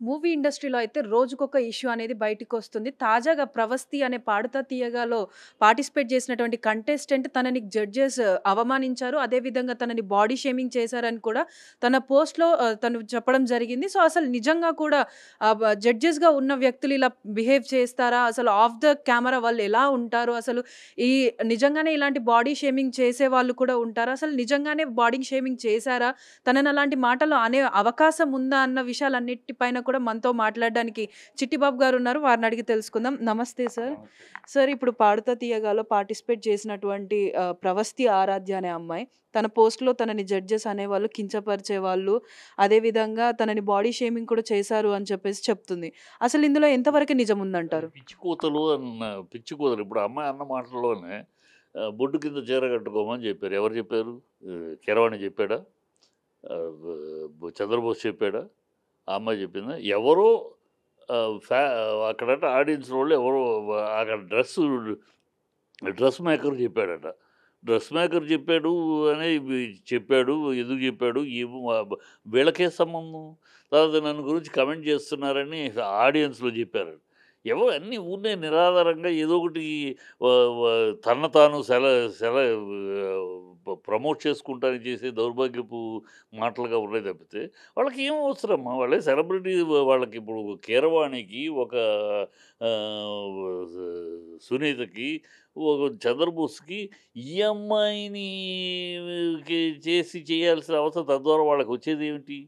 Movie ఇండస్ట్రీలో అయితే రోజుకొక ఇష్యూ అనేది బయటికొస్తుంది. తాజాగా 'ప్రవస్తి' అనే 'పాడుతా తీయగా'లో పార్టిసిపేట్ చేసినటువంటి కంటెస్టెంట్ తనని జడ్జెస్ అవమానించారు. అదేవిధంగా తనని బాడీ షేమింగ్ చేశారని కూడా తన పోస్ట్‌లో తను చెప్పడం జరిగింది. సో, అసలు నిజంగా కూడా జడ్జెస్‌గా ఉన్న వ్యక్తులు ఇలా బిహేవ్ చేస్తారా? అసలు ఆఫ్ ద కెమెరా వాళ్ళు ఎలా ఉంటారు? అసలు ఈ నిజంగానే ఇలాంటి బాడీ షేమింగ్ చేసేవాళ్ళు కూడా ఉంటారా? అసలు నిజంగానే బాడీ షేమింగ్ చేశారా? తనని అలాంటి మాటలు అనే అవకాశం ఉందా అన్న విషయాలన్నిటి పైన కూడా మనతో మాట్లాడడానికి చిట్టిబాబు గారున్నారు. వారిని అడిగి తెలుసుకుందాం. నమస్తే సార్. నమస్తే. సార్ ఇప్పుడు 'పాడుతా తీయగా'లో పార్టిసిపేట్ చేసినటువంటి 'ప్రవస్తి ఆరాధ్య' అనే అమ్మాయి తన పోస్ట్‌లో తనని జడ్జెస్ అనేవాళ్ళు కించపరిచేవాళ్ళు. అదేవిధంగా తనని బాడీ షేమింగ్ కూడా చేశారు అని చెప్పేసి చెప్తుంది. అసలు ఇందులో ఎంతవరకు నిజం అది ఉందంటారు? పిచ్చి కూతలు పిచ్చి కూతలు. ఇప్పుడు ఆ అమ్మాయి అన్న మాటల్లోనే బొడ్డు కింద చీర కట్టుకోమని చెప్పారు. ఎవరు చెప్పారు? కీరవాణి చెప్పాడా? చంద్రబోస్ చెప్పాడా? ఆ అమ్మాయి చెప్పిందా? ఎవరో ఫ్యా అక్కడట ఆడియన్స్‌లోళ్ళు ఎవరో అక్కడ డ్రెస్ మేకర్ చెప్పాడట. డ్రెస్ మేకర్ చెప్పాడు అని చెప్పాడు. ఎందుకు చెప్పాడు? ఏమో వీళ్ళకే సంబంధం? తర్వాత నన్ను గురించి కామెంట్ చేస్తున్నారని ఆడియన్స్‌లో చెప్పారు. ఎవరో అన్నీ ఊరినే నిరాధారంగా ఏదో ఒకటి వ వ తనను తాను ప్రమోట్ చేసుకుంటానికి చేసే దౌర్భాగ్యపు మాటలుగా ఉన్నాయి తప్పితే, వాళ్ళకి ఏం అవసరమ్మా? వాళ్ళే సెలబ్రిటీ వాళ్ళకిప్పుడు కీరవాణికి ఒక సునీతకి, ఒక చంద్రబోస్‌కి ఈ అమ్మాయిని చేసి చేయాల్సిన అవసరం తద్వారా వాళ్ళకొచ్చేదేమిటి?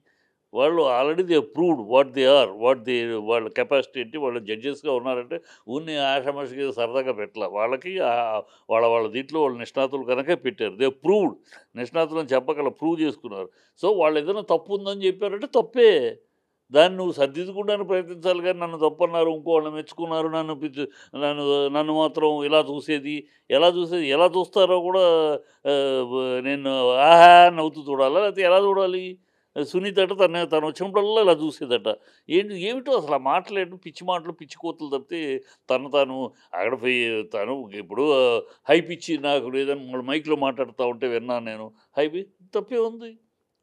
వాళ్ళు already they proved what they are. వాళ్ళ కెపాసిటీ ఏంటి? వాళ్ళు జడ్జెస్‌గా ఉన్నారంటే ఊరినే ఆషామాషీగా ఏదో సరదాగా పెట్టలా. వాళ్ళకి వాళ్ళ దీంట్లో వాళ్ళు నిష్ణాతులు కనుకే పెట్టారు. They proved. నిష్ణాతులని చెప్పగల ప్రూవ్ చేసుకున్నారు. సో, వాళ్ళేదైనా తప్పుందని చెప్పారంటే తప్పే. దాన్ని నువ్వు సరిదిద్దుకోవడానికి ప్రయత్నించాలి గానీ, నన్ను తప్పన్నారు, ఇంకోళ్ళని మెచ్చుకున్నారు, నన్ను నన్ను మాత్రం ఇలా చూసేది, ఎలా చూస్తారో కూడా నేను ఆహా! అని నవ్వుతూ చూడాలా? లేకపోతే ఎలా చూడాలి? సునీత అట తనొచ్చినప్పుడల్లా ఇలా చూసేదట. ఏమిటో అసలు ఆ మాటలేంటో పిచ్చి మాటలు, పిచ్చి కూతలు తప్పితే తాను అక్కడ పోయి తను ఇప్పుడు హై పిచ్చి నాకు ఏదైనా మైక్‌లో మాట్లాడుతా ఉంటే విన్నాను నేను. తప్పేముంది?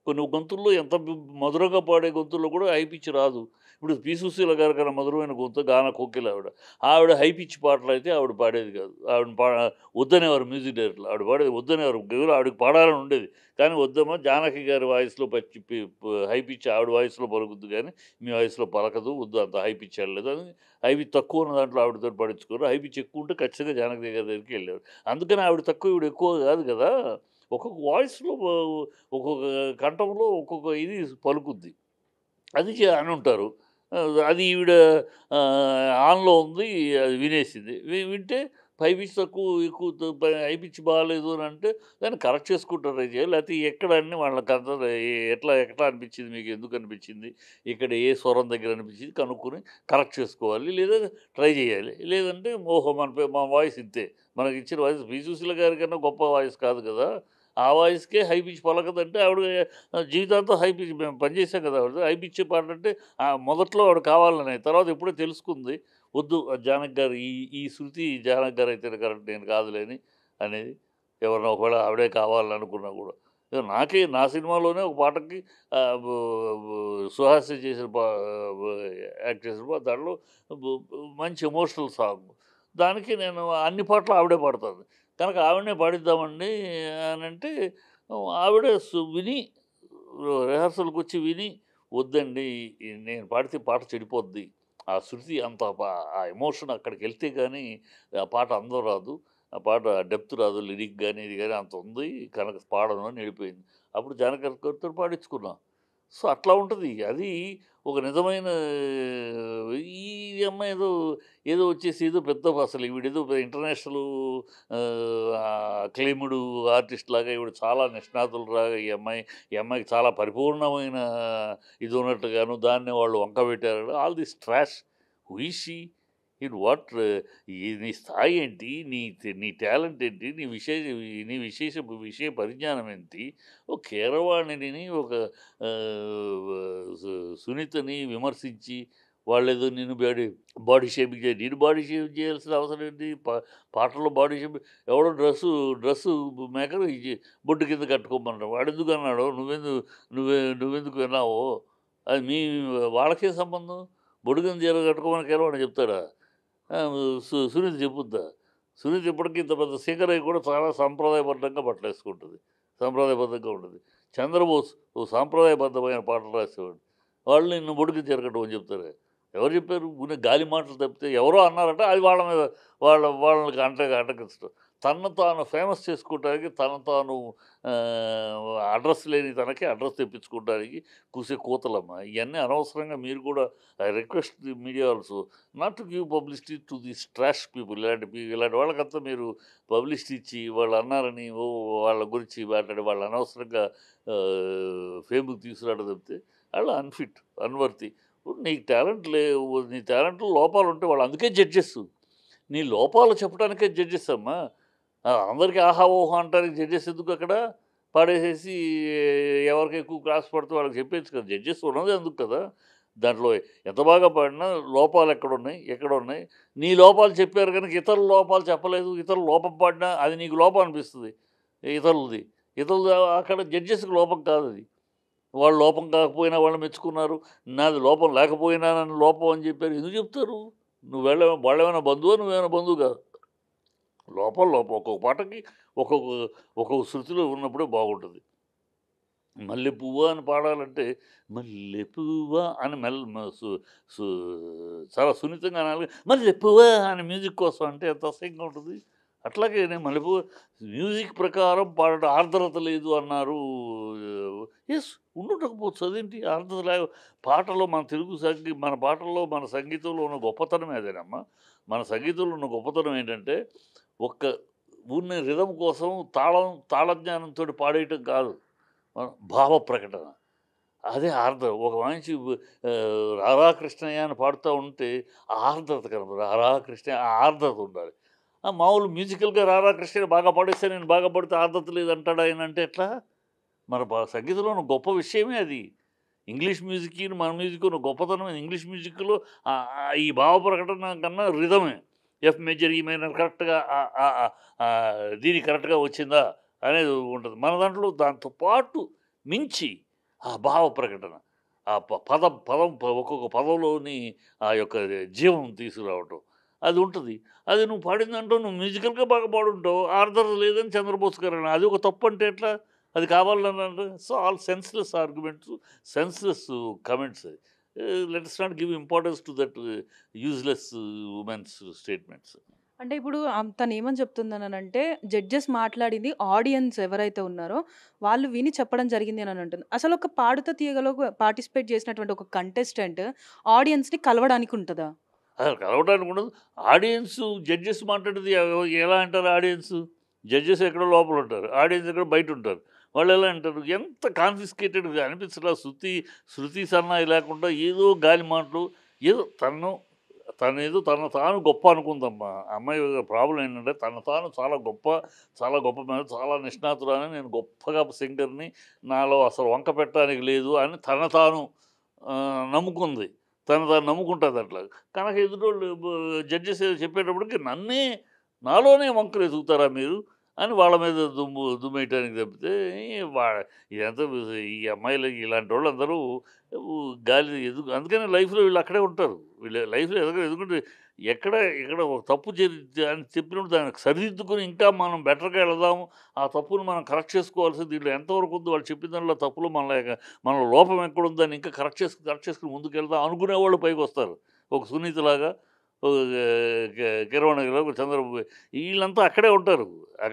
కొన్ని గొంతుల్లో ఎంత మధురంగా పాడే గొంతుల్లో కూడా హై పిచ్ రాదు. ఇప్పుడు 'పి. సుశీల' గారి కన్నా మధురమైన గొంతు 'గాన కోకిల' ఆవిడ. ఆవిడ హై పిచ్ పాటలైతే ఆవిడ పాడేది కాదు. వద్దనేవారు మ్యూజిక్ డైరెక్టర్లు. ఆవిడ పాడేది వద్దనేవారు. ఆవిడకి పాడాలని ఉండేది. కానీ వద్దమ్మా జానకి గారి వాయిస్‌లో పచ్చి పి ప హై పిచ్ ఆవిడ వాయిస్‌లో పలుకుద్ది గానీ, మీ వాయిస్‌లో పలకదు. వద్దు అంత హై పిచ్ ఎళ్ళలేదు అని హై పిచ్ తక్కువ ఉన్న దాంట్లో ఆవిడతోటి పాడించుకోరు. హై పిచ్ ఎక్కువ ఉంటే ఖచ్చితంగా జానకి గారి దగ్గరికి ఎళ్ళేవారు. అందుకని ఆవిడ తక్కువ, ఈవిడ ఎక్కువ కాదు కదా! ఒక్కొక్క వాయిస్‌లో ఒక్కొక్క కంఠంలో ఒక్కొక్క ఇది పలుకుద్ది. అది అనుంటారు. అది ఈవిడ ఆన్‌లో ఉంది. అది వినేసింది. వింటే పై పిచ్ తక్కువ, ఎక్కువ హై పిచ్ బాలేదు అనంటే దాన్ని కరెక్ట్ చేసుకుంటారు ట్రై చేయాలి. లేకపోతే ఎక్కడ అని వాళ్ళకి అర్థం ఎట్లా ఎట్లా అనిపించింది మీకు? ఎందుకు అనిపించింది? ఇక్కడ ఏ స్వరం దగ్గర అనిపించింది కనుక్కొని కరెక్ట్ చేసుకోవాలి. లేదా ట్రై చేయాలి. లేదంటే ఓహో! మన వాయిస్ ఇంతే. మనకిచ్చిన వాయిస్ 'పి. సుశీల' గారి కన్నా గొప్ప వాయిస్ కాదు కదా! ఆ వాయిస్‌కే హై పిచ్ పలకదంటే ఆవిడ జీవితాంతం హై పిచ్ మేము పనిచేసాం కదా! ఆవిడతో. హై పిచ్ పాటంటే మొదట్లో ఆవిడ కావాలనే. తర్వాత ఎప్పుడో తెలుసుకుంది. వద్దు జానకి గారు ఈ ఈ శృతి జానకి గారైతేనే కరెక్ట్ నేను కాదులే అనేది. ఎవరినో ఒకవేళ ఆవిడే కావాలనుకున్నా కూడా. నా సినిమాలోనే ఒక పాటకి ఆహ్, బు బు సుహాసిని చేసిన యాక్ట్ చేసిన దాంట్లో బు మంచి ఎమోషనల్ సాంగ్. దానికి నేను అన్ని పాటలు ఆవిడే పాడుతది. కనుక ఆవిడనే పాడిద్దామండి అనంటే ఆవిడ విని రిహార్సల్‌కొచ్చి విని వద్దండి నేను పాడితే పాట చెడిపోద్ది. ఆ శృతి అంత ఆ ఎమోషన్ అక్కడికెళ్తే గాని ఆ పాట అందం రాదు. ఆ పాట డెప్త్ రాదు. లిరిక్ గాని, ఇది గాని అంత ఉంది. కనుక పాడను అని ఎళ్ళిపోయింది. అప్పుడు జానకి గారితో పాడించుకున్నా. సో, అట్లా ఉంటది. అది ఒక నిజమైన ఈ అమ్మాయి ఏదో వచ్చేసి ఏదో పెద్ద అసలు ఈవిడేదో ఇంటర్నేషనల్ అక్లెయిమ్డ్ ఆర్టిస్ట్ లాగా ఈవిడ చాలా నిష్ణాతురాలుగా ఈ అమ్మాయికి చాలా పరిపూర్ణమైన ఇది ఉన్నట్టుగాను దాన్నే వాళ్ళు వంకబెట్టారు. All this trash. Who is she? In what నీ స్థాయి ఏంటి? నీ టాలెంట్ ఏంటి? నీ విషయ పరిజ్ఞానం ఏంటి? ఒక కీరవాణిని ఒక సునీతని విమర్శించి వాళ్ళేదో నిన్ను బాడీ షేమింగ్ నేను బాడీ షేమింగ్ చేయాల్సిన అవసరం ఏంటి? పాటల్లో బాడీ షేమింగ్ ఎవడో డ్రెస్సు మేకర్ బొడ్డు కింద కట్టుకోమన్నాడు. వాడెందుకు అన్నాడో నువ్వెందుకు విన్నావో? అది వాళ్ళకే సంబంధం. బొడుగని చీర కట్టుకోమని కిరవాణి చెప్తాడా? ఆ! సునీత చెప్పుద్దా? సునీత ఇప్పటికి ఇంత పెద్ద సింగర్ అయి కూడా చాలా సాంప్రదాయబద్ధంగా బట్టలేసుకుంటది. సాంప్రదాయబద్ధంగా ఉంటది. చంద్రబోస్ ఓ సాంప్రదాయబద్ధమైన పాటలు రాసేవాడు. వాళ్ళు నిన్ను బొడుగు చీర కట్టమని చెప్తారా? ఎవరు చెప్పారు? ఊరినే గాలి మాటలు తప్పితే ఎవరో అన్నారట అది వాళ్ళ మీద వాళ్ళకి అంటగట్టడం. తనను తాను ఫేమస్ చేసుకోవటానికి తనను తాను అడ్రెస్ లేని తనకి అడ్రెస్ తెప్పించుకోవడానికి కూసే కూతలమ్మ. ఇయన్నీ అనవసరంగా మీరు కూడా I request the media also not to give publicity to this trash people. ఇలాంటి వాళ్ళకంతా మీరు పబ్లిసిటీ ఇచ్చి వాళ్ళు అన్నారని వాళ్ళ గురించి మాట్లాడి వాళ్ళు అనవసరంగా ఫేమ్‌కి తీసుకురావడం తప్పితే వాళ్ళు అన్‌ఫిట్, అన్‌వర్తీ. నీకు టాలెంట్ లేవు నీ టాలెంట్‌లో లోపాలుంటే వాళ్ళు అందుకే జడ్జెస్. నీ లోపాలు చెప్పడానికే జడ్జెస్ అమ్మా. అందరికి ఆహా! ఓహో! అంటానికి జడ్జెస్ ఎందుకక్కడ? పాడేసేసి ఎవరికి ఎక్కువ క్లాస్ పడితే వాళ్ళకి చెప్పేయొచ్చు కదా! జడ్జెస్ ఉన్నదే అందుకు కదా! దాంట్లో ఎంత బాగా పాడినా లోపాలు ఎక్కడున్నాయి? ఎక్కడున్నాయి? నీ లోపాలు చెప్పారు గనుక ఇతరుల లోపాలు చెప్పలేదు. ఇతరులు లోపం పాడినా అది నీకు లోపం అనిపిస్తది. ఇతరులది. ఇతరులది అక్కడ జడ్జెస్‌కి లోపం కాదది. వాళ్ళు లోపం కాకపోయినా వాళ్ళు మెచ్చుకున్నారు. నాది లోపం లేకపోయినా నన్ను లోపం అని చెప్పారు. ఎందుకు చెప్తారు? వాళ్ళేమైనా బంధువా? నువ్వేమైనా బంధువు కాదు. లోపం లోపం. ఒక్కొక్క పాటకి ఒక్కొక్క ఒక్కొక్క శృతిలో ఉన్నప్పుడే బాగుంటది. మల్లె పువ్వా అని పాడాలంటే, మల్లె పువ్వా అని సు సు చాలా సున్నితంగా అనాలి. మల్లె పువ్వా అని మ్యూజిక్ కోసం అంటే ఎంత అసహ్యంగా ఉంటది. అట్లాగే నేను మల్లె పువ్వు మ్యూజిక్ ప్రకారం పాడడం ఆర్ద్రత లేదు అన్నారు. యెస్ ఉండుండకపోవచ్చు. అదేంటి ఆర్ద్రత పాటలో మన తెలుగు మన పాటల్లో, మన సంగీతంలో ఉన్న గొప్పతనమే అదేనమ్మా. మన సంగీతంలో ఉన్న గొప్పతనం ఏంటంటే, ఒక్క ఊరినే రిథమ్ కోసం తాళజ్ఞానంతోటి పాడేయటం కాదు. భావ ప్రకటన. అదే ఆర్ద్ర ఒక మనిషి 'రారా కృష్ణయ్య' అని పాడుతా ఉంటే ఆ ఆర్ద్రత కనపడదు. 'రారా కృష్ణయ్య' ఆ ఆర్ద్రత ఉండాలి. మామూలు మ్యూజికల్‌గా 'రారా కృష్ణయ్య' బాగా పాడేస్తే నేను బాగా పాడితే ఆర్ద్రత లేదంటాడు ఆయన అంటే ఎట్లా? మన సంగీతంలో ఉన్న గొప్ప విషయమే అది. ఇంగ్లీష్ మ్యూజిక్‌కిను, మన మ్యూజిక్ ఉన్న గొప్పతనం ఇంగ్లీష్ మ్యూజిక్‌లో ఈ భావ ప్రకటన కన్నా రిథమే. ఎఫ్ మేజర్, ఈ మైనర్ కరెక్ట్‌గా దీనికి కరెక్ట్‌గా వచ్చిందా అనేది ఉంటది. మన దాంట్లో దాంతో పాటు మించి ఆ భావ ప్రకటన. ఆ పదం ఒక్కొక్క పదంలోని ఆ యొక్క జీవం తీసుకురావటం. అది ఉంటది. అది నువ్వు పాడిన దాంట్లో నువ్వు మ్యూజికల్‌గా బాగా పాడుంటావు. ఆర్డర్ లేదని 'చంద్రబోస్' గారని. అది ఒక తప్పంటే ఎట్లా? అది కావాలనంటే so, all senseless arguments, senseless comments. Let us not give importance to that useless womens statements. అంటే ఇప్పుడు తనేమని చెప్తుందననంటే, జడ్జెస్ మాట్లాడింది ఆడియన్స్ ఎవరైతే ఉన్నారో, వాళ్ళు విని చెప్పడం జరిగింది అని అంటుంది. అసలొక పాడుతా తీయగలో పార్టిసిపేట్ చేసినటువంటి ఒక కంటెస్టెంట్ ఆడియన్స్‌ని కలవడానికి ఉంటదా? కలవటానికి ఉండదు. ఆడియన్సు, జడ్జెస్ మాట్లాడేది ఎలా అంటారు ఆడియన్సు? జడ్జెస్ ఎక్కడో లోపలుంటారు. ఆడియన్స్ ఎక్కడో బయటుంటారు. వాళ్ళెలా అంటారు? ఎంత కాన్ఫిస్కేటెడ్‌గా అనిపించలా శృతి సన్నాయి లేకుండా ఏదో గాలి మాటలు, ఏదో తనేదో తనను తాను గొప్ప అనుకుందమ్మా. ఆ అమ్మాయి ప్రాబ్లమ్ ఏంటంటే తను తాను చాలా గొప్ప చాలా నిష్ణాతురాలని, నేను గొప్పగా సింగర్‌ని, నాలో అసలు వంక పెట్టడానికి లేదు అని తను తాను నమ్ముకుంది. తను తాను నమ్ముకుంటది అట్లా. కనుక ఎదుటోళ్ళు జడ్జెస్ ఏదో చెప్పేటప్పటికి నాలోనే వంకలు ఎతుకుతారా మీరు? అని వాళ్ళ మీద దుమ్మేయటానికి తప్పితే వా ఇదంతా ఈ అమ్మాయిలు ఇలాంటోళ్ళందరూ గాలి అందుకనే లైఫ్‌లో వీళ్ళు అక్కడే ఉంటారు. వీళ్ళ లైఫ్‌లో ఎందుకంటే ఎక్కడ ఒక తప్పు అని చెప్పినప్పుడు దానికి సరిదిద్దుకొని ఇంకా మనం బెటర్‌గా వెళదాము. ఆ తప్పును మనం కరెక్ట్ చేసుకోవాల్సింది దీంట్లో ఎంతవరకు ఉందో వాళ్ళు చెప్పిన దాంట్లో తప్పులు మనలో లోపం ఎక్కడుందో దాన్ని ఇంకా కరెక్ట్ చేసుకొని ముందుకెళ్దాం అనుకునేవాళ్ళు పైకొస్తారు. ఒక సునీతలాగా, ఒక కిరవాణిలాగా, ఒక చంద్రబాబు వీళ్ళంతా అక్కడే ఉంటారు.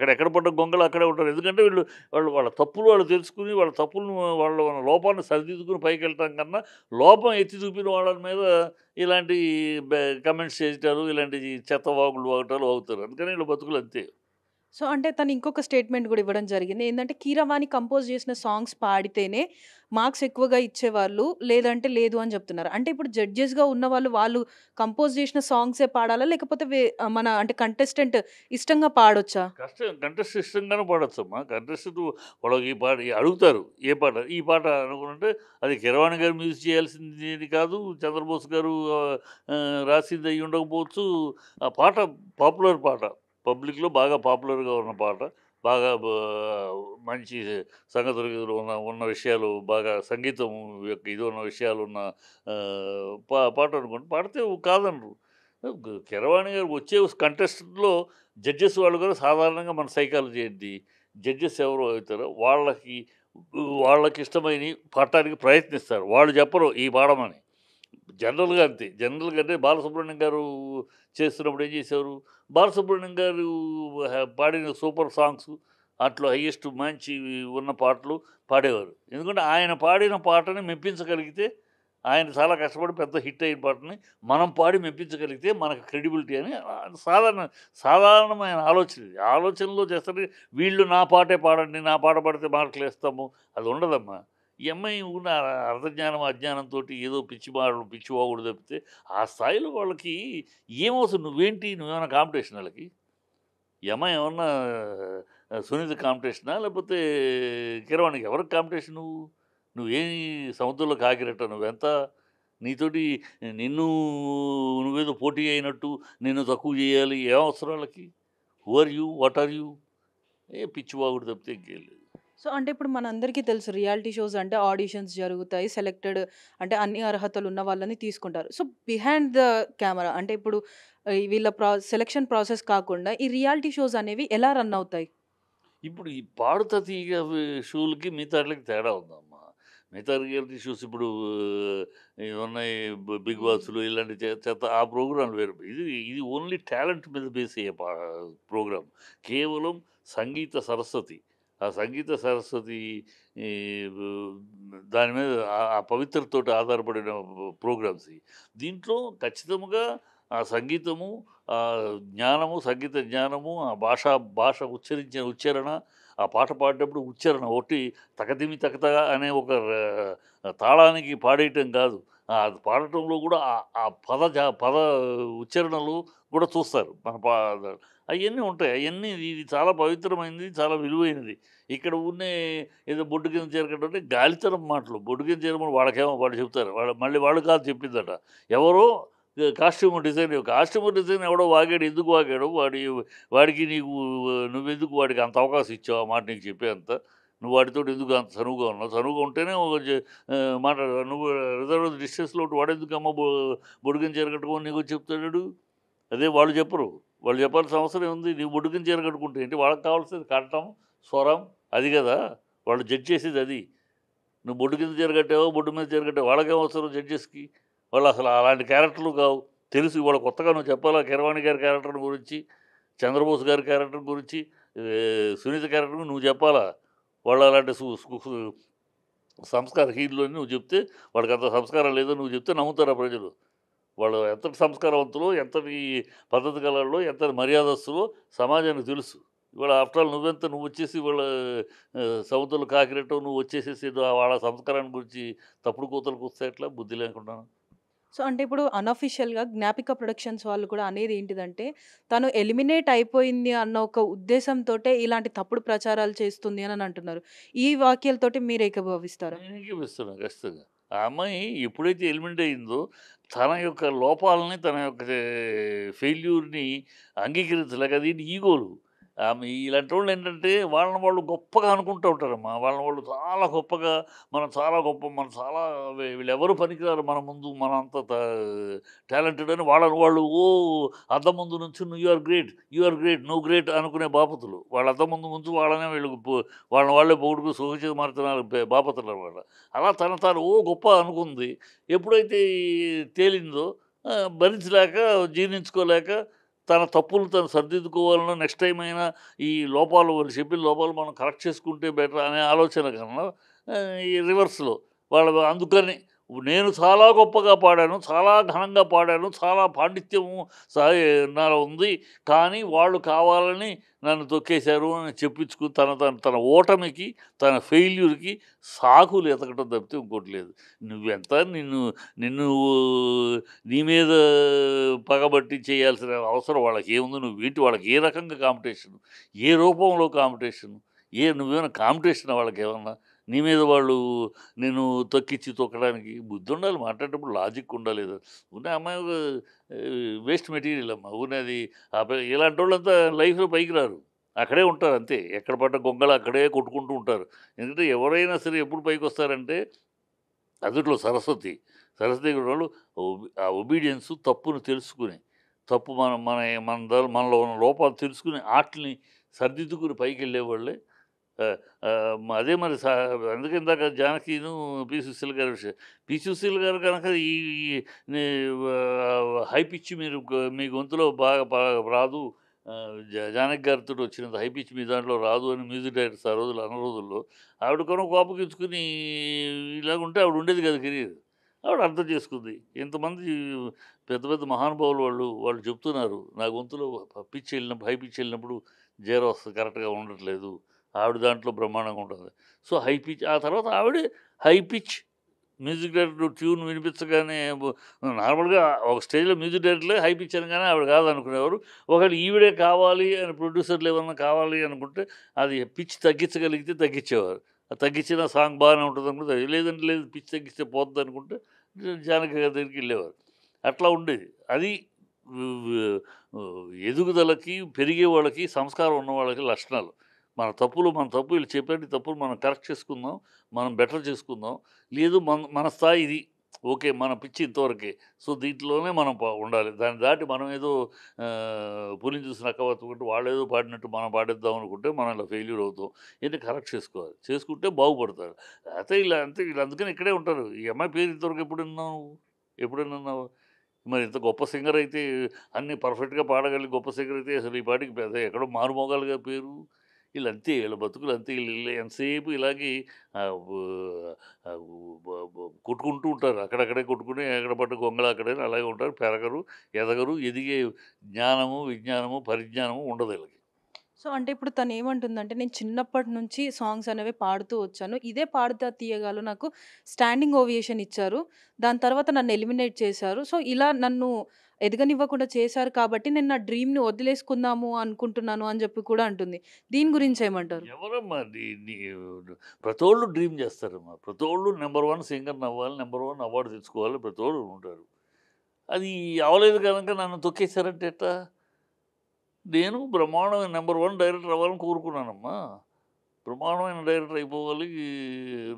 ఎక్కడ పడ్డ గొంగలు అక్కడే ఉంటారు. ఎందుకంటే వాళ్ళ తప్పులు వాళ్ళు తెలుసుకొని వాళ్ళ తప్పులను వాళ్ళ లోపాన్ని సరిదిద్దుకొని పైకెళ్ళటం కన్నా లోపం ఎత్తి చూపిన వాళ్ళ మీద ఇలాంటి కమెంట్స్ చేయటాలు, ఇలాంటి చెత్త వాగులు వాగటాలు వాగుతారు. అందుకని వీళ్ళ బతుకులు అంతే. సో, అంటే తను ఇంకొక స్టేట్‌మెంట్ గూడా ఇవ్వడం జరిగింది. ఏందంటే, కీరవాణి కంపోజ్ చేసిన సాంగ్స్ పాడితేనే మార్క్స్ ఎక్కువగా ఇచ్చేవాళ్ళు. లేదంటే లేదు అని జెప్తున్నారు. అంటే ఇప్పుడు జడ్జెస్‌గా ఉన్నవాళ్ళు, వాళ్ళు కంపోజ్ చేసిన సాంగ్సే పాడాలా? లేకపోతే మన అంటే కంటెస్టెంట్ ఇష్టంగా పాడొచ్చా? కంటెస్ట్ ఇష్టంగానే పాడొచ్చమ్మా. కంటెస్టెంట్ వాళ్ళకి ఈ పాట అడుగుతారు. ఏ పాట? ఈ పాట అనుకుంటే అది కీరవాణి గారు మ్యూజిక్ చేయాల్సింది కాదు. చంద్రబోస్ గారు రాసింది అయ్యి ఉండకపోవచ్చు. ఆ పాట పాపులర్ పాట. పబ్లిక్‌లో బాగా పాపులర్‌గా ఉన్న పాట. బాగా మంచి సంగతులు ఉన్న ఉన్న విషయాలు బాగా సంగీతం యొక్క ఇది ఉన్న విషయాలున్న పాట అనుకోండి పాడితే కాదనరు. కీరవాణి గారు వచ్చే కంటెస్టెంట్‌లో జడ్జెస్ వాళ్ళు కూడా సాధారణంగా మన సైకాలజీ ఏంటి? జడ్జెస్ ఎవరు అవుతారో వాళ్ళకిష్టమైనయి పాడటానికి ప్రయత్నిస్తారు. వాళ్ళు చెప్పరు ఈ పాడమని. జనరల్‌గా అంతే. జనరల్‌గా అంటే బాలసుబ్రహ్మణ్యం గారు చేస్తున్నప్పుడు ఏం చేసేవారు? బాలసుబ్రహ్మణ్యం గారు పాడిన సూపర్ సాంగ్స్ అట్లా హైయెస్ట్ మంచి ఉన్న పాటలు పాడేవారు. ఎందుకంటే ఆయన పాడిన పాటని మెప్పించగలిగితే ఆయన చాలా కష్టపడి పెద్ద హిట్ అయిన పాటని మనం పాడి మెప్పించగలిగితే మనకు క్రెడిబిలిటీ అని సాధారణమైన ఆలోచన ఇది. ఆలోచనలో చేస్తారు వీళ్ళు నా పాటే పాడండి, నా పాట పాడితే మార్కులేస్తాము అది ఉండదమ్మా. ఈ అమ్మాయి ఉన్న అర్ధజ్ఞానం, అజ్ఞానంతోటి ఏదో పిచ్చివాగుడు తప్పితే, ఆ స్థాయిలో వాళ్ళకి ఏమవసరం నువ్వేంటి? నువ్వేమైనా కాంపిటీషన్ ఆళ్ళకి? ఈ అమ్మాయి ఏమన్నా సునీత కాంపిటీషనా? లేకపోతే కీరవాణికి ఎవరికి కాంపిటీషన్ నువ్వు? నువ్వేమి సముద్రంలో కాకిరెట్ట నువ్వెంత? నీతోటి నిన్ను నువ్వేదో పోటీ అయినట్టు, నిన్ను తక్కువ జేయాలి ఏం అవసరం ఆళ్ళకి? Who are you? What are you? పిచ్చివాగుడు తప్పితే ఇంకేం లేదు. సో, అంటే ఇప్పుడు మనందరికీ తెలుసు రియాలిటీ షోస్ అంటే ఆడిషన్స్ జరుగుతాయి. సెలెక్టెడ్ అంటే అన్ని అర్హతలున్న వాళ్ళని తీసుకుంటారు. సో, బిహైండ్ ద కెమెరా అంటే ఇప్పుడు వీళ్ళ సెలక్షన్ ప్రాసెస్ కాకుండా ఈ రియాలిటీ షోస్ అనేవి ఎలా రన్ అవుతాయి? ఇప్పుడు ఈ పాడుతా తీగ షోలకి మిగతా ఆటిలకి తేడా ఉందమ్మా. మిగతా రియాలిటీ షోస్ ఇప్పుడు ఇవి ఉన్నాయి 'బిగ్ హ్మ్. బాస్‌లు' ఇలాంటి చెత్త ఆ ప్రోగ్రామ్‌లు వేరు. ఇది ఓన్లీ టాలెంట్ మీద బేస్ అయ్యే ప్రోగ్రామ్. కేవలం సంగీత సరస్వతి. ఆ సంగీత సరస్వతి ఈ వ్ దాని మీద ఆ పవిత్రతతోటి ఆధారపడిన ప్రోగ్రామ్స్ ఇయి. దీంట్లో ఖచ్చితంగా ఆ సంగీతము, జ్ఞానము, సంగీత జ్ఞానము, ఆ భాష ఉచ్చరించిన ఉచ్చారణ, ఆ పాట పాడేటప్పుడు ఉచ్చారణ ఒట్టి తకదిమి తకతక అనే ఒక తాళానికి పాడేయటం కాదు. అది పాడటంలో కూడా ఆ పద ఉచ్చారణలు కూడా చూస్తారు. మన అయన్నీ ఉంటాయి. అయన్నీ ఇది చాలా పవిత్రమైనది, చాలా విలువైనది. ఇక్కడ ఊరినే ఏదో బొడ్డు కింద చేరకట్ట అంటే గాలితనం మాటలు. బొడ్డు కింద చేరమని వాళ్ళు చెప్తారు. మళ్ళీ వాళ్ళు కాదు చెప్పిందట. ఎవరో కాస్ట్యూమ్ డిజైన్ ఎవడో వాగాడు. ఎందుకు వాగాడో వాడికి నువ్వెందుకు వాడికి అంత అవకాశం ఇచ్చావు ఆ మాట నీకు చెప్పేంత? నువ్వు వాడితోటి ఎందుకు అంత చనువుగా ఉన్నావు? చనువుగా ఉంటేనే ఒక మాట్లాడతావు. నువ్వు రిజర్వ్ డిస్టెన్స్‌లో ఉంటే వాడెందుకమ్మా బొడుగిన చీర కట్టుకొని నీకొచ్చి చెప్తాడాడు? అదే వాళ్ళు చెప్పరు. వాళ్ళు చెప్పాల్సిన అవసరం ఏముంది? నీవు బొడుగిన చీర కట్టుకుంటే ఏంటి? వాళ్ళకి కావాల్సింది కంఠం, స్వరం అది గదా! వాళ్ళు జడ్జ్ చేసేదది. నువ్వు బొడ్డు కింద చీర కట్టావో, బొడ్డు మీద చీర కట్టావో వాళ్ళకేం అవసరం జడ్జెస్‌కి? వాళ్ళసలు అలాంటి క్యారెక్టర్‌లు కావు. తెలుసు ఇవాళ కొత్తగా నువ్వు చెప్పాలా 'కీరవాణి' గారి క్యారెక్టర్ గురించి, 'చంద్రబోస్' గారి క్యారెక్టర్ గురించి, 'సునీత' క్యారెక్టర్ నువ్వు చెప్పాలా? వాళ్ళు అలాంటి సు సు సు సంస్కారహీనులు అని నువ్వు చెప్తే, వాళ్ళకంత సంస్కారం లేదని నువ్వు చెప్తే నమ్ముతారా ప్రజలు? వాళ్ళు ఎంతటి సంస్కారవంతులో, ఎంతటి పద్ధతి గలోళ్ళో, ఎంతటి మర్యాదస్తులో సమాజానికి తెలుసు. ఇవాళ ఆఫ్టర్ ఆల్ నువ్వొచ్చేసి ఇవాళ సౌతులు కాకిరెట్టో నువ్వొచ్చేసేసి ఏదో వాళ్ళ సంస్కారాన్ని గురించి తప్పుడు కూతలు కూస్తే ఎట్లా బుద్ధి లేకుండాను. సో, అంటే ఇప్పుడు అనఫిషియల్‌గా 'జ్ఞాపిక ప్రొడక్షన్స్' వాళ్ళు కూడా అనేది ఏంటిదంటే, తను ఎలిమినేట్ అయిపోయింది అన్న ఒక ఉద్దేశంతోటే ఇలాంటి తప్పుడు ప్రచారాలు చేస్తుంది అని అంటున్నారు. ఈ వాక్యాలతోటి మీరు ఏకీభవిస్తారా? నేను ఏకీపిస్తున్నా ఖచ్చితంగా. ఆ అమ్మాయి ఎప్పుడైతే ఎలిమినేట్ అయిందో, తన యొక్క లోపాలని, తన యొక్క ఫెయిల్యూర్‌ని అంగీకరించలేక అది ఈగోలు. ఆమె ఇలాంటోళ్ళేంటంటే వాళ్ళని వాళ్ళు గొప్పగా అనుకుంటూ ఉంటారమ్మా. వాళ్ళని వాళ్ళు చాలా గొప్పగా మనం చాలా వీళ్ళెవరు పనికిరారు మన ముందు మనంత టాలెంటెడ్ అని వాళ్ళని వాళ్ళు అద్దం ముందు నుంచొని యూ ఆర్ గ్రేట్, నువ్వు గ్రేట్ అనుకునే బాపతులు. వాళ్ళ అద్దం ముందు వాళ్ళనే వీళ్ళకి వాళ్ళని వాళ్ళే పొగుడుకు సూచకమార్తెనాలు బాపతులనమాట. అలా తను తాను గొప్ప అనుకుంది. ఎప్పుడైతే తేలిందో భరించలేక, జీర్ణించుకోలేక తన తప్పులు తను సరిదిద్దుకోవాలనో నెక్స్ట్ టైమ్ అయినా ఈ లోపాలు వాళ్ళు చెప్పిన లోపాలు మనం కరెక్ట్ చేసుకుంటే బెటర్ అనే ఆలోచన కన్నా ఈ రివర్స్‌లో అందుకని నేను చాలా గొప్పగా పాడాను, చాలా ఘనంగా పాడాను, చాలా పాండిత్యము నాలో ఉంది. కానీ వాళ్ళు కావాలని నన్ను తొక్కేశారు అని చెప్పించుకొని తన ఓటమికి, తన ఫెయిల్యూర్‌కి సాకులు ఎతకడం తప్పితే ఇంకోటి లేదు. నువ్వెంత నిన్ను నిన్ను నీ మీద పగబట్టి చేయాల్సిన అవసరం వాళ్ళకేముంది? నువ్వేంటి వాళ్ళకి ఏ రకంగా కాంపిటీషను? ఏ రూపంలో కాంపిటీషను? నువ్వేమైనా కాంపిటీషనా వాళ్ళకేమన్నా? నీ మీద వాళ్ళు నిన్ను తొక్కడానికి బుద్ధుండాలి. మాట్లాడేటప్పుడు లాజిక్ ఉండాలి. ఉన్న అమ్మాయి వేస్ట్ మెటీరియల్ అమ్మ. ఊరినే అది ఇలాంటోళ్ళంతా లైఫ్‌లో పైకి రారు. అక్కడే ఉంటారు అంతే. ఎక్కడ పడ్డ గొంగళి అక్కడే కొట్టుకుంటూ ఉంటారు. ఎందుకంటే ఎవరైనా సరే ఎప్పుడు పైకొస్తారంటే అందులో సరస్వతి. సరస్వతి వాళ్ళు ఆ ఒబీడియన్స్ తప్పును తెలుసుకుని, తప్పు మన మన మన మనలో ఉన్న లోపాలు తెలుసుకుని ఆటిల్ని సరిదిద్దుకుని పైకెళ్ళేవాళ్ళే. ఆహ్, అదే మరి అందుకే ఇందాక జానకిను పి. సుశీల గారి విషయం. పి. సుశీల గారు గనక ఈ ఈ నీ హై పిచ్ మీరు మీ గొంతులో బాగా రాదు. జానకి గారితోటి వచ్చినంత హై పిచ్ మీ దాంట్లో రాదు అని మ్యూజిక్ డైరెక్టర్స్ ఆ రోజుల్లో అన్న రోజుల్లో ఆవిడ కూడా కోపగించుకుని ఇలాగుంటే ఆవిడ ఉండేది కాదు కెరీర్. ఆవిడ అర్థం చేసుకుంది. ఇంతమంది పెద్ద పెద్ద మహానుభావులు వాళ్ళు చెప్తున్నారు. నా గొంతులో పిచ్ వెళ్ళినప్పుడు హై పిచ్ వెళ్ళినప్పుడు జీరో వస్తది కరెక్ట్‌గా ఉండట్లేదు. ఆవిడ దాంట్లో బ్రహ్మాండంగా ఉంటుంది. సో, హై పిచ్ ఆ తర్వాత ఆవిడే high pitch music director tune వినిపించగానే నార్మల్‌గా ఒక స్టేజ్‌లో మ్యూజిక్ డైరెక్టర్‌లే హై పిచ్ అనగానే ఆవిడ కాదనుకునేవారు. ఒకవేళ ఈవిడే కావాలి అని ప్రొడ్యూసర్‌లు ఏమన్నా కావాలి అనుకుంటే అది పిచ్ తగ్గించగలిగితే తగ్గించేవారు. తగ్గించిన సాంగ్ బాగానే ఉంటదనుకుంటే లేదంటే లేదు పిచ్ తగ్గిస్తే పోద్దనుకుంటే జానకి గారి దగ్గరికెళ్ళేవారు. అట్లా ఉండేది. అది ఎదుగుదలకి, పెరిగే వాళ్ళకి, సంస్కారం ఉన్న వాళ్ళకి లక్షణాలు. మన తప్పు వీళ్ళు చెప్పినట్టు తప్పులు మనం కరెక్ట్ చేసుకుందాం. మనం బెటర్ చేసుకుందాం. లేదు మన స్థాయి ఇది. ఓకే. మన పిచ్చి ఇంతవరకే. సో, దీంట్లోనే మనం ఉండాలి. దాన్ని దాటి మనం ఏదో పులిని చూసి నక్క బతుకుంటూ వాళ్ళేదో పాడినట్టు మనం పాడేద్దాం అనుకుంటే మనం ఇలా ఫెయిల్యూర్ అవుతాం. ఇయన్నీ కరెక్ట్ చేసుకోవాలి. చేసుకుంటే బాగుపడతారు. లేతే ఇలా అంతే వీళ్ళు అందుకని ఇక్కడే ఉంటారు. ఈ అమ్మాయి పేరు ఇంతవరకు ఎప్పుడు విన్నావు నువ్వు? ఎప్పుడైనా విన్నావా? మరి ఇంత గొప్ప సింగర్ అయితే అన్నీ పర్ఫెక్ట్‌గా పాడగలిగే గొప్ప సింగర్ అయితే అసలు ఈ పాటికి పెద్ద ఎక్కడో మారుమోగాలిగా పేరు. ఈళ్ళంతే ఈళ్ళ బతుకులు అంతే. ఈళ్ళు ఎంతసేపు ఇలాగే ఆహ్, వు ఆహ్, వు బ బ కొట్టుకుంటూ ఉంటారు. అక్కడక్కడే కొట్టుకుని ఎక్కడ పడ్డ గొంగళి అక్కడే అలాగే ఉంటారు. పెరగరు, ఎదగరు. ఎదిగే జ్ఞానము, విజ్ఞానము, పరిజ్ఞానము ఉండదు ఈళ్ళకి. సో, అంటే ఇప్పుడు తనేమంటుందంటే, నేను చిన్నప్పటి నుంచి సాంగ్స్ అనేవి పాడుతూ వచ్చాను. ఇదే 'పాడుతా తీయగా'లో నాకు స్టాండింగ్ ఓవియేషన్ ఇచ్చారు. దాని తర్వాత నన్ను ఎలిమినేట్ చేశారు. సో, ఇలా నన్ను ఎదగనివ్వకుండా చేశారు కాబట్టి, నేను నా డ్రీమ్‌ని వదిలేసుకుందాము అనుకుంటున్నాను అని చెప్పి కూడా అంటుంది. దీని గురించేమంటారు? ఎవరమ్మా ప్రతోళ్ళు డ్రీమ్ చేస్తారమ్మా. ప్రతోళ్ళు నంబర్ 1 సింగర్‌నవ్వాలి. నంబర్ 1 అవార్డ్ తెచ్చుకోవాలి. ప్రతోళ్ళు ఉంటారు. అది అవ్వలేదు గనక నన్ను తొక్కేసారంటే ఎట్టా? నేను బ్రహ్మాండమైన నంబర్ 1 డైరెక్టర్ అవ్వాలని కోరుకున్నానమ్మా. బ్రహ్మాండమైన డైరెక్టర్ అయిపోవాలి.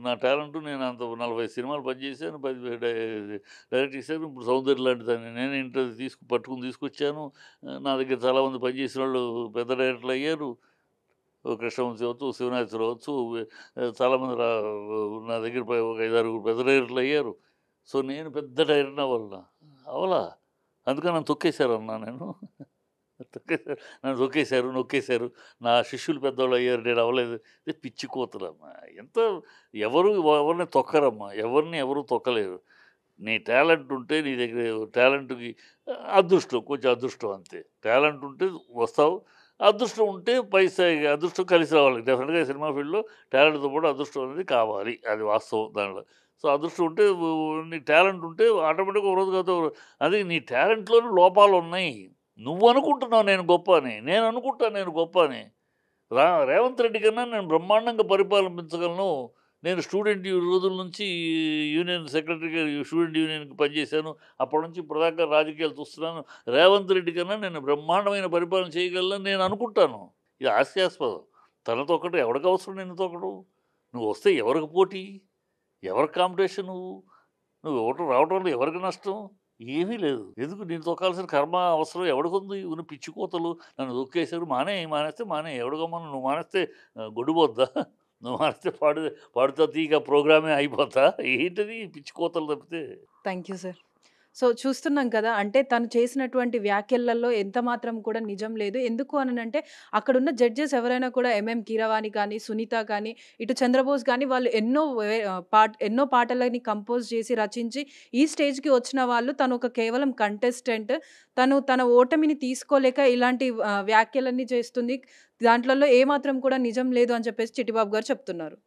నా టాలెంటు నేను అంత 40 సినిమాలు పనిచేశాను. 10 డైరెక్ట్ చేశాను. ఇప్పుడు 'సౌందర్య' లాంటి దాన్ని నేనే పట్టుకొని తీసుకొచ్చాను. నా దగ్గర చాలామంది పనిచేసినోళ్ళు పెద్ద డైరెక్టర్లు అయ్యారు. కృష్ణవంశీ అవ్వచ్చు, శివనాథేశ్వరరావు అవ్వచ్చు, చాలామంది నా దగ్గర ఒక 5, 6 పెద్ద డైరెక్టర్లు అయ్యారు. సో, నేను పెద్ద డైరెక్టర్ అవ్వాలనా? అవ్వలా. అందుకని నన్ను తొక్కేసారన్నా నేను. తొక్కేసారు. నన్ను తొక్కేసారు, నొక్కేసారు. నా శిష్యులు పెద్దోళ్ళు అయ్యారు. నేను అవ్వలేదు. ఇది పిచ్చి కూతలమ్మా. ఎంత ఎవరు ఎవరిని తొక్కరమ్మా. ఎవరిని ఎవరు తొక్కలేరు. నీ టాలెంట్ ఉంటే నీ దగ్గర టాలెంట్‌కి అదృష్టం. కొంచెం అదృష్టం అంతే. టాలెంట్ ఉంటే వస్తావు. అదృష్టం ఉంటే పై స్థాయికి అదృష్టం కలిసి రావాలి. డెఫినిట్‌గా సినిమా ఫీల్డ్‌లో టాలెంట్‌తో పాటు అదృష్టం అనేది కావాలి. అది వాస్తవం దాంట్లో. సో, అదృష్టం ఉంటే నీకు టాలెంట్ ఉంటే ఆటోమేటిక్‌గా ఒక రోజు కాకపోతే ఒక అది నీ టాలెంట్‌లోనే లోపాలున్నాయి. నువ్వనుకుంటున్నావు నేను గొప్ప అని. నేను అనుకుంటా నేను గొప్ప అని. రేవంత్ రెడ్డి కన్నా నేను బ్రహ్మాండంగా పరిపాలించగలను. నేను స్టూడెంట్ రోజుల నుంచి యూనియన్ సెక్రటరీగా స్టూడెంట్ యూనియన్‌కి పనిచేశాను. అప్పటి నుంచి ఇప్పటిదాకా రాజకీయాలు చూస్తున్నాను. రేవంత్ రెడ్డి కన్నా నేను బ్రహ్మాండమైన పరిపాలన చేయగలనని నేను అనుకుంటాను. ఇది హాస్యాస్పదం. తనతో ఒకటి ఎవడికి అవసరం నిన్ను తొక్కడు? నువ్వొస్తే ఎవరికి పోటీ? ఎవరికి కాంపిటీషన్ నువ్వు? నువ్వు ఇవ్వటం రావటం వల్ల ఎవరికి నష్టం? ఏమీ లేదు. ఎందుకు నిన్ను తొక్కాల్సిన కర్మ, అవసరం ఎవడికుంది? ఉన్న పిచ్చి కూతలు నన్ను తొక్కేసారు మానేస్తే మానేయి. ఎవడు గమ్మున నువ్వు మానేస్తే గొడ్డుపోద్దా? నువ్వు మానేస్తే పాడుతా తీగ ప్రోగ్రామే అయిపోద్దా? ఏంటది పిచ్చి కూతలు తప్పితే. Thank you sir. సో, చూస్తున్నాం కదా! అంటే తను చేసినటువంటి వ్యాఖ్యలలో ఎంత మాత్రం కూడా నిజం లేదు. ఎందుకు అనంటే అక్కడున్న జడ్జెస్ ఎవరైనా కూడా ఎంఎం కీరవాణి కానీ, సునీత కానీ, ఇటు చంద్రబోస్ గానీ వాళ్ళు ఎన్నో పాటలని కంపోజ్ చేసి, రచించి ఈ స్టేజ్‌కి వచ్చిన వాళ్ళు తను ఒక కేవలం కంటెస్టెంట్. తను తన ఓటమిని తీసుకోలేక ఇలాంటి వ్యాఖ్యలన్నీ చేస్తుంది. దాంట్లలో ఏమాత్రం కూడా నిజం లేదు అని చెప్పేసి చిట్టిబాబు గారు చెప్తున్నారు.